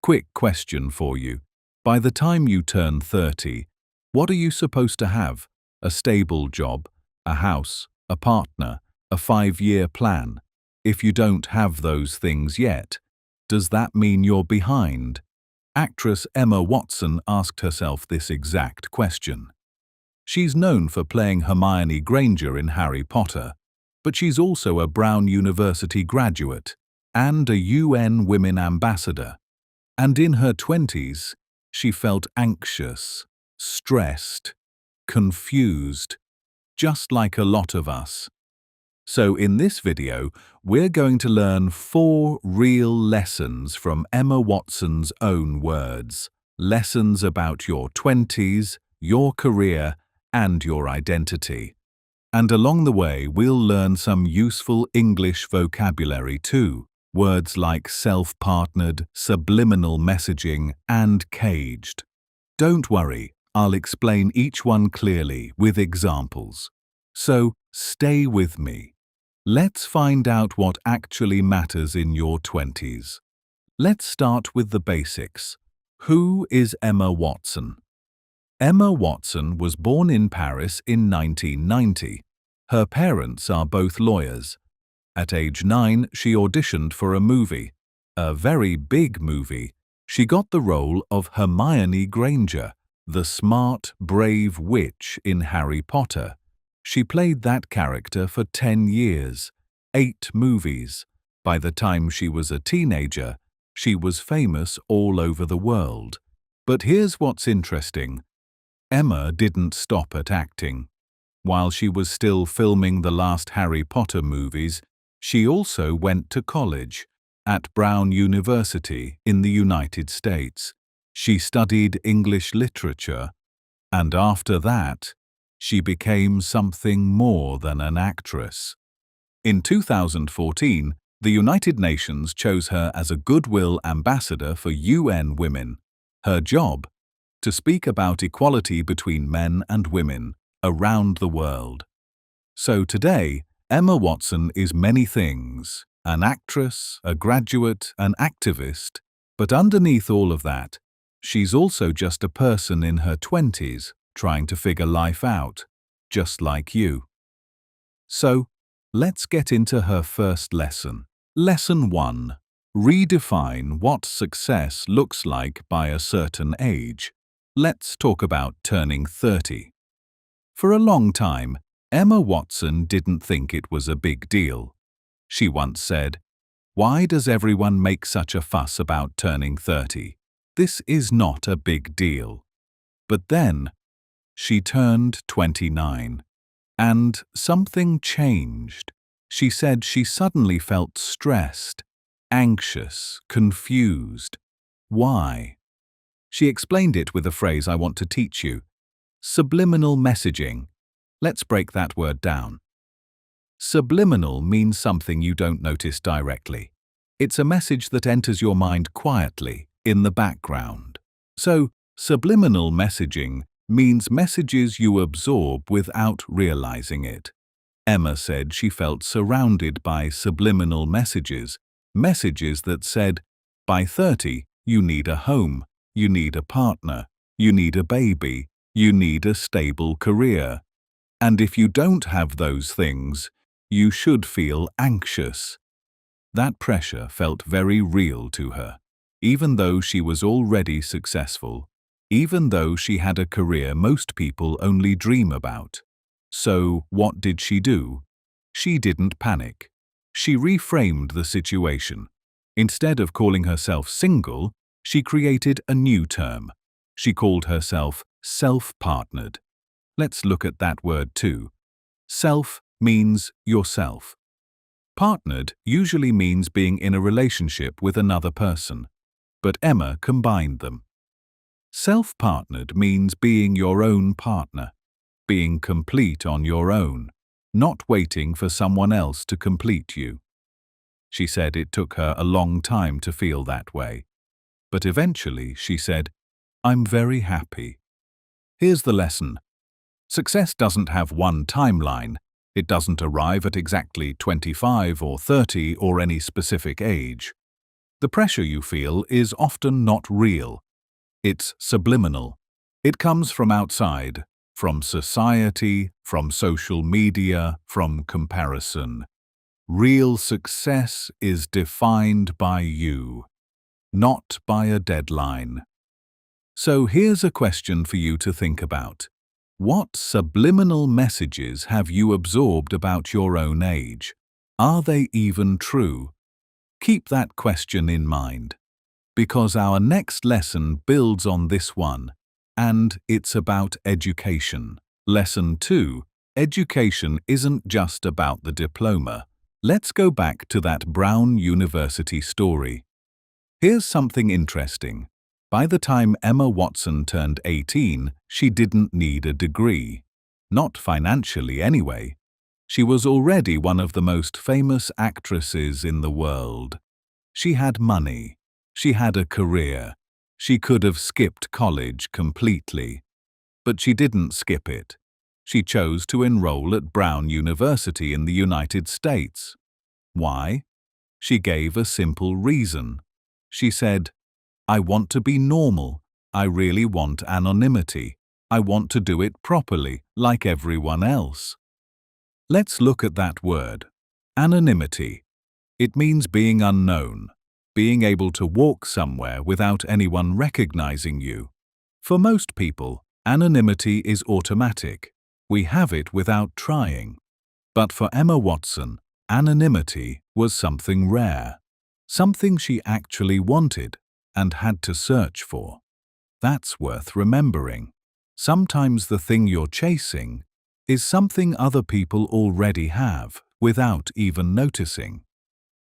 Quick question for you. By the time you turn 30, what are you supposed to have? A stable job, a house, a partner, a 5-year plan. If you don't have those things yet, does that mean you're behind? Actress Emma Watson asked herself this exact question. She's known for playing Hermione Granger in Harry Potter, but she's also a Brown University graduate and a UN Women Ambassador. And in her 20s, she felt anxious, stressed, confused, just like a lot of us. So in this video, we're going to learn 4 real lessons from Emma Watson's own words. Lessons about your 20s, your career, and your identity. And along the way, we'll learn some useful English vocabulary too. Words like self-partnered, subliminal messaging, and caged. Don't worry, I'll explain each one clearly with examples. So stay with me. Let's find out what actually matters in your 20s. Let's start with the basics. Who is Emma Watson? Emma Watson was born in Paris in 1990. Her parents are both lawyers. At age 9, she auditioned for a movie. A very big movie. She got the role of Hermione Granger, the smart, brave witch in Harry Potter. She played that character for 10 years, 8 movies. By the time she was a teenager, she was famous all over the world. But here's what's interesting. Emma didn't stop at acting. While she was still filming the last Harry Potter movies, she also went to college at Brown University in the United States. She studied English literature, and after that, she became something more than an actress. In 2014, the United Nations chose her as a Goodwill Ambassador for UN Women. Her job? To speak about equality between men and women around the world. So today, Emma Watson is many things, an actress, a graduate, an activist, but underneath all of that, she's also just a person in her 20s trying to figure life out, just like you. So, let's get into her first lesson. Lesson 1. Redefine what success looks like by a certain age. Let's talk about turning 30. For a long time, Emma Watson didn't think it was a big deal. She once said, "Why does everyone make such a fuss about turning 30? This is not a big deal." But then, she turned 29, and something changed. She said she suddenly felt stressed, anxious, confused. Why? She explained it with a phrase I want to teach you. Subliminal messaging. Let's break that word down. Subliminal means something you don't notice directly. It's a message that enters your mind quietly, in the background. So, subliminal messaging means messages you absorb without realizing it. Emma said she felt surrounded by subliminal messages, messages that said, by 30, you need a home, you need a partner, you need a baby, you need a stable career. And if you don't have those things, you should feel anxious. That pressure felt very real to her, even though she was already successful, even though she had a career most people only dream about. So, what did she do? She didn't panic. She reframed the situation. Instead of calling herself single, she created a new term. She called herself self-partnered. Let's look at that word too. Self means yourself. Partnered usually means being in a relationship with another person, but Emma combined them. Self-partnered means being your own partner, being complete on your own, not waiting for someone else to complete you. She said it took her a long time to feel that way, but eventually she said, "I'm very happy." Here's the lesson. Success doesn't have one timeline. It doesn't arrive at exactly 25 or 30 or any specific age. The pressure you feel is often not real. It's subliminal. It comes from outside, from society, from social media, from comparison. Real success is defined by you, not by a deadline. So here's a question for you to think about. What subliminal messages have you absorbed about your own age? Are they even true? Keep that question in mind, because our next lesson builds on this one, and it's about education. Lesson 2. Education isn't just about the diploma. Let's go back to that Brown University story. Here's something interesting. By the time Emma Watson turned 18, she didn't need a degree. Not financially anyway. She was already one of the most famous actresses in the world. She had money. She had a career. She could have skipped college completely. But she didn't skip it. She chose to enroll at Brown University in the United States. Why? She gave a simple reason. She said, "I want to be normal. I really want anonymity. I want to do it properly, like everyone else." Let's look at that word. Anonymity. It means being unknown, being able to walk somewhere without anyone recognizing you. For most people, anonymity is automatic. We have it without trying. But for Emma Watson, anonymity was something rare, something she actually wanted and had to search for. That's worth remembering. Sometimes the thing you're chasing is something other people already have without even noticing.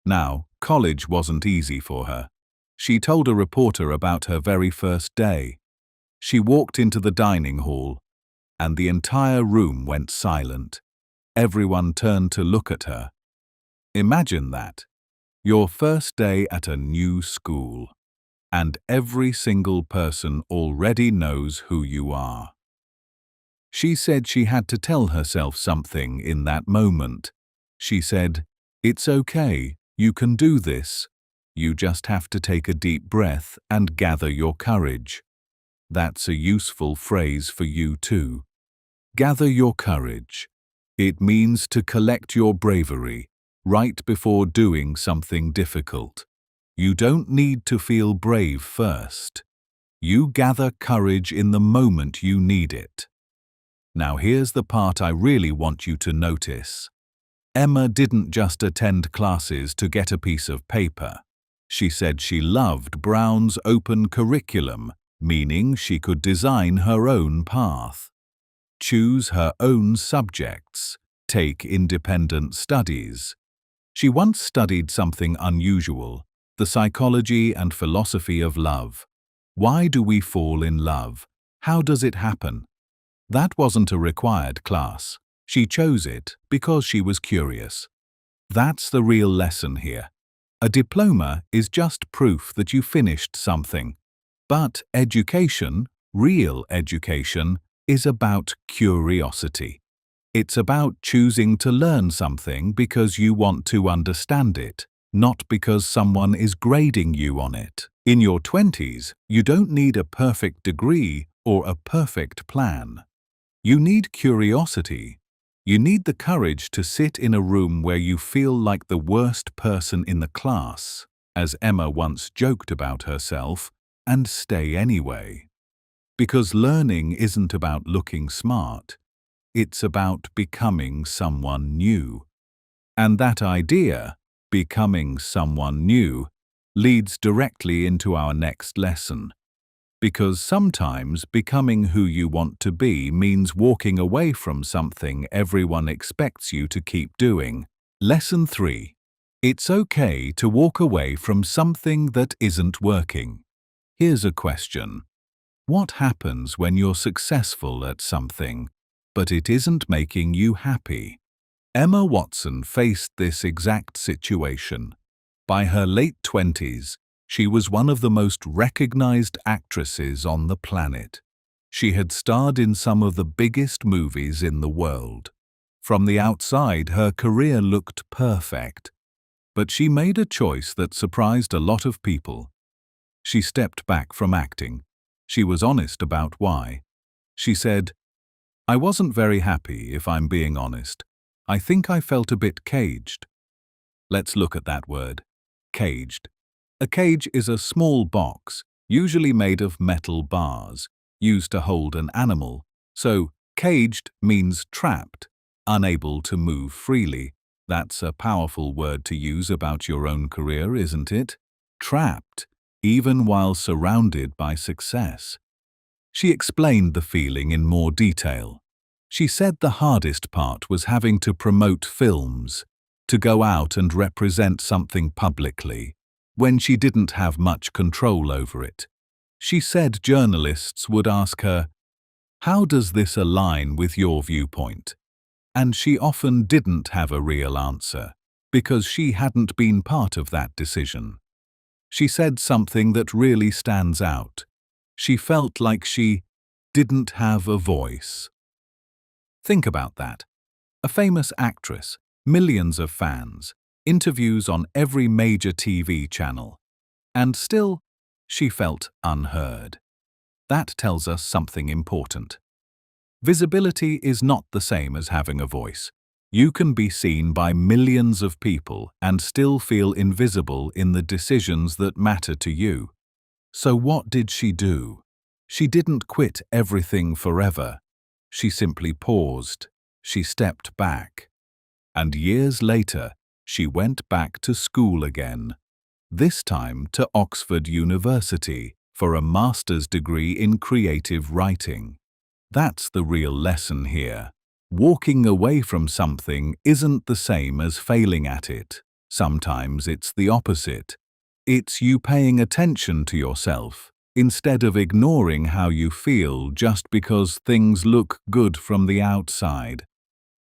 Now, college wasn't easy for her. She told a reporter about her very first day. She walked into the dining hall, and the entire room went silent. Everyone turned to look at her. Imagine that. Your first day at a new school, and every single person already knows who you are. She said she had to tell herself something in that moment. She said, "It's okay, you can do this. You just have to take a deep breath and gather your courage." That's a useful phrase for you too. Gather your courage. It means to collect your bravery right before doing something difficult. You don't need to feel brave first. You gather courage in the moment you need it. Now here's the part I really want you to notice. Emma didn't just attend classes to get a piece of paper. She said she loved Brown's open curriculum, meaning she could design her own path, choose her own subjects, take independent studies. She once studied something unusual, the psychology and philosophy of love. Why do we fall in love? How does it happen? That wasn't a required class. She chose it because she was curious. That's the real lesson here. A diploma is just proof that you finished something. But education, real education, is about curiosity. It's about choosing to learn something because you want to understand it, not because someone is grading you on it. In your 20s, you don't need a perfect degree or a perfect plan. You need curiosity. You need the courage to sit in a room where you feel like the worst person in the class, as Emma once joked about herself, and stay anyway. Because learning isn't about looking smart. It's about becoming someone new. And that idea, becoming someone new, leads directly into our next lesson. Because sometimes becoming who you want to be means walking away from something everyone expects you to keep doing. Lesson 3. It's okay to walk away from something that isn't working. Here's a question. What happens when you're successful at something, but it isn't making you happy? Emma Watson faced this exact situation. By her late 20s, she was one of the most recognized actresses on the planet. She had starred in some of the biggest movies in the world. From the outside, her career looked perfect. But she made a choice that surprised a lot of people. She stepped back from acting. She was honest about why. She said, "I wasn't very happy, if I'm being honest. I think I felt a bit caged." Let's look at that word. Caged. A cage is a small box, usually made of metal bars, used to hold an animal. So, caged means trapped, unable to move freely. That's a powerful word to use about your own career, isn't it? Trapped, even while surrounded by success. She explained the feeling in more detail. She said the hardest part was having to promote films, to go out and represent something publicly, when she didn't have much control over it. She said journalists would ask her, "How does this align with your viewpoint?" And she often didn't have a real answer, because she hadn't been part of that decision. She said something that really stands out. She felt like she didn't have a voice. Think about that. A famous actress, millions of fans, interviews on every major TV channel. And still, she felt unheard. That tells us something important. Visibility is not the same as having a voice. You can be seen by millions of people and still feel invisible in the decisions that matter to you. So what did she do? She didn't quit everything forever. She simply paused. She stepped back. And years later, she went back to school again. This time to Oxford University for a master's degree in creative writing. That's the real lesson here. Walking away from something isn't the same as failing at it. Sometimes it's the opposite. It's you paying attention to yourself, instead of ignoring how you feel just because things look good from the outside.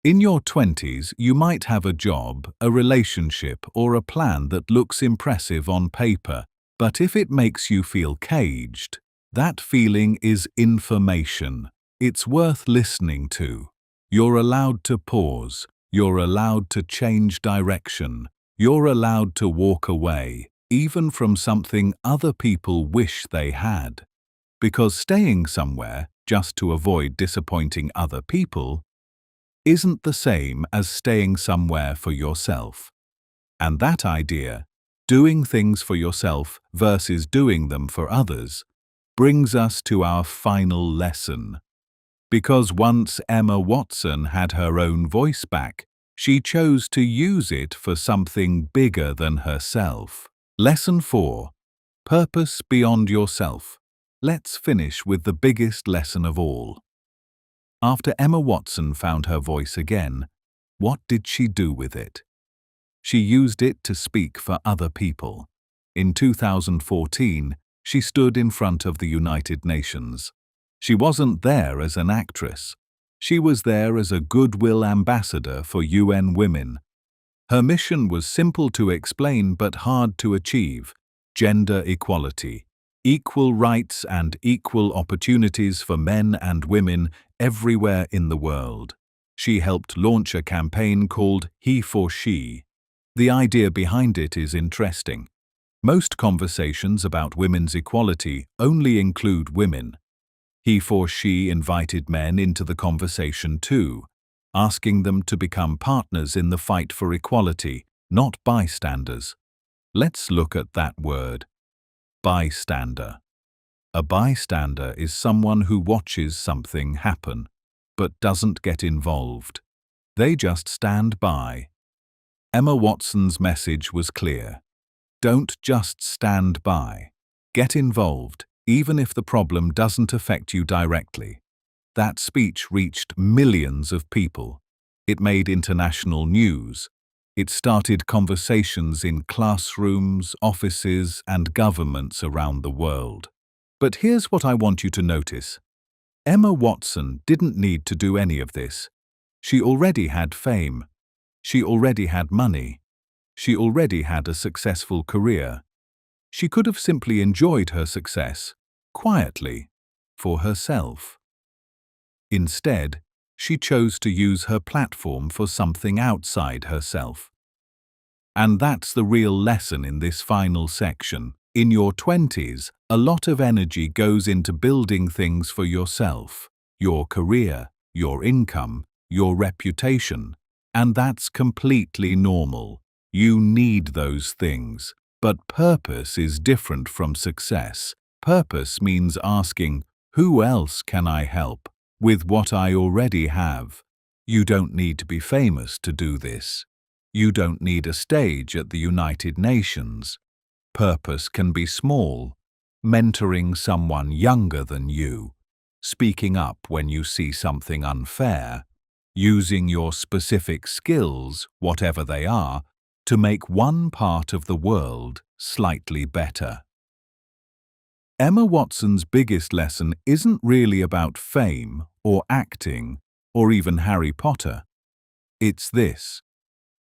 In your 20s, you might have a job, a relationship, or a plan that looks impressive on paper, but if it makes you feel caged, that feeling is information. It's worth listening to. You're allowed to pause. You're allowed to change direction. You're allowed to walk away, even from something other people wish they had. Because staying somewhere, just to avoid disappointing other people, isn't the same as staying somewhere for yourself. And that idea, doing things for yourself versus doing them for others, brings us to our final lesson. Because once Emma Watson had her own voice back, she chose to use it for something bigger than herself. Lesson 4. Purpose beyond yourself. Let's finish with the biggest lesson of all. After Emma Watson found her voice again, what did she do with it? She used it to speak for other people. In 2014, she stood in front of the United Nations. She wasn't there as an actress. She was there as a goodwill ambassador for UN Women. Her mission was simple to explain but hard to achieve: gender equality, equal rights and equal opportunities for men and women everywhere in the world. She helped launch a campaign called He for She. The idea behind it is interesting. Most conversations about women's equality only include women. He for She invited men into the conversation too, asking them to become partners in the fight for equality, not bystanders. Let's look at that word. Bystander. A bystander is someone who watches something happen, but doesn't get involved. They just stand by. Emma Watson's message was clear. Don't just stand by. Get involved, even if the problem doesn't affect you directly. That speech reached millions of people. It made international news. It started conversations in classrooms, offices, and governments around the world. But here's what I want you to notice. Emma Watson didn't need to do any of this. She already had fame. She already had money. She already had a successful career. She could have simply enjoyed her success, quietly, for herself. Instead, she chose to use her platform for something outside herself. And that's the real lesson in this final section. In your 20s, a lot of energy goes into building things for yourself, your career, your income, your reputation. And that's completely normal. You need those things. But purpose is different from success. Purpose means asking, who else can I help with what I already have? You don't need to be famous to do this. You don't need a stage at the United Nations. Purpose can be small, mentoring someone younger than you, speaking up when you see something unfair, using your specific skills, whatever they are, to make one part of the world slightly better. Emma Watson's biggest lesson isn't really about fame or acting or even Harry Potter. It's this.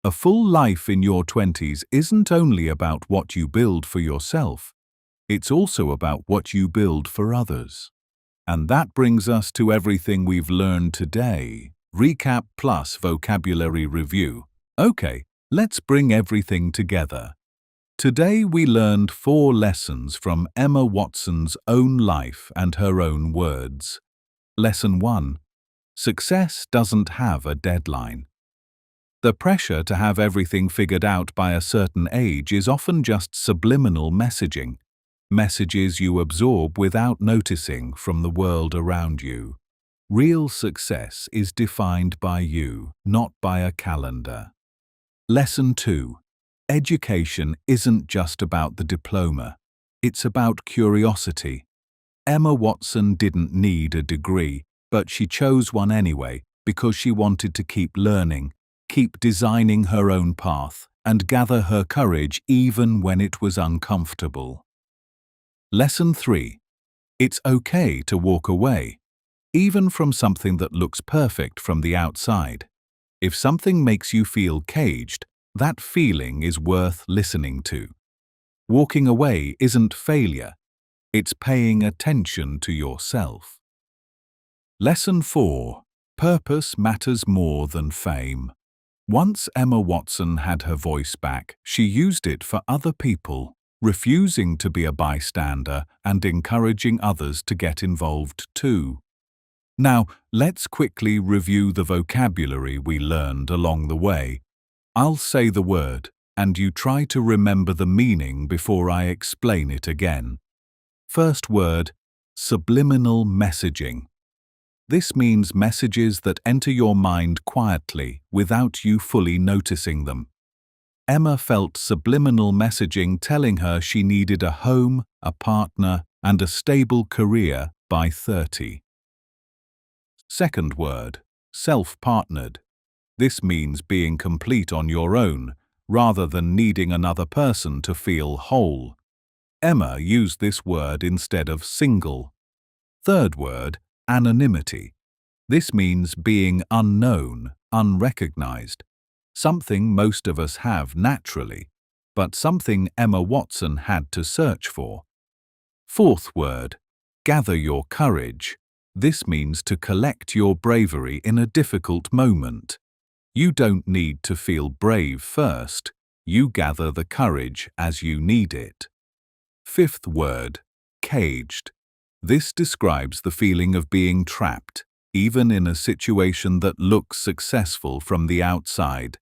A full life in your 20s isn't only about what you build for yourself, it's also about what you build for others. And that brings us to everything we've learned today. Recap plus vocabulary review. Okay, let's bring everything together. Today we learned 4 lessons from Emma Watson's own life and her own words. Lesson 1. Success doesn't have a deadline. The pressure to have everything figured out by a certain age is often just subliminal messaging, messages you absorb without noticing from the world around you. Real success is defined by you, not by a calendar. Lesson 2. Education isn't just about the diploma. It's about curiosity. Emma Watson didn't need a degree, but she chose one anyway because she wanted to keep learning, keep designing her own path, and gather her courage even when it was uncomfortable. Lesson 3. It's okay to walk away, even from something that looks perfect from the outside. If something makes you feel caged, that feeling is worth listening to. Walking away isn't failure, it's paying attention to yourself. Lesson 4. Purpose matters more than fame. Once Emma Watson had her voice back, she used it for other people, refusing to be a bystander and encouraging others to get involved too. Now, let's quickly review the vocabulary we learned along the way. I'll say the word, and you try to remember the meaning before I explain it again. First word, subliminal messaging. This means messages that enter your mind quietly without you fully noticing them. Emma felt subliminal messaging telling her she needed a home, a partner, and a stable career by 30. Second word, self-partnered. This means being complete on your own, rather than needing another person to feel whole. Emma used this word instead of single. Third word, anonymity. This means being unknown, unrecognized. Something most of us have naturally, but something Emma Watson had to search for. Fourth word, gather your courage. This means to collect your bravery in a difficult moment. You don't need to feel brave first. You gather the courage as you need it. Fifth word, caged. This describes the feeling of being trapped, even in a situation that looks successful from the outside.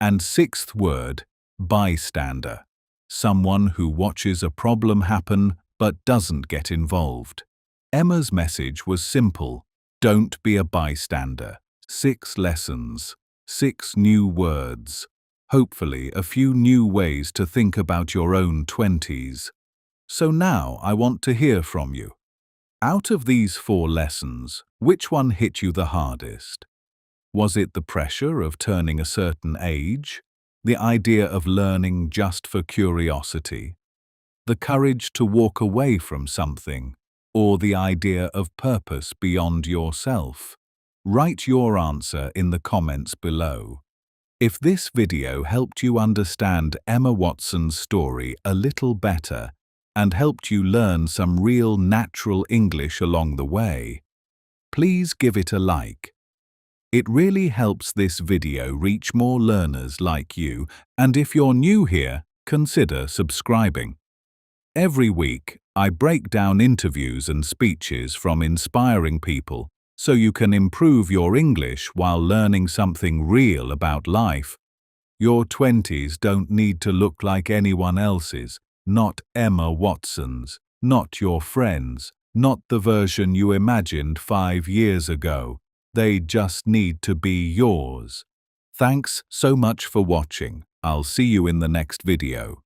And sixth word, bystander. Someone who watches a problem happen but doesn't get involved. Emma's message was simple. Don't be a bystander. 6 lessons. 6 new words. Hopefully a few new ways to think about your own 20s. So now I want to hear from you. Out of these 4 lessons, which one hit you the hardest? Was it the pressure of turning a certain age? The idea of learning just for curiosity? The courage to walk away from something? Or the idea of purpose beyond yourself? Write your answer in the comments below. If this video helped you understand Emma Watson's story a little better and helped you learn some real natural English along the way, please give it a like. It really helps this video reach more learners like you, and if you're new here, consider subscribing. Every week, I break down interviews and speeches from inspiring people so you can improve your English while learning something real about life. Your 20s don't need to look like anyone else's, not Emma Watson's, not your friends, not the version you imagined 5 years ago. They just need to be yours. Thanks so much for watching. I'll see you in the next video.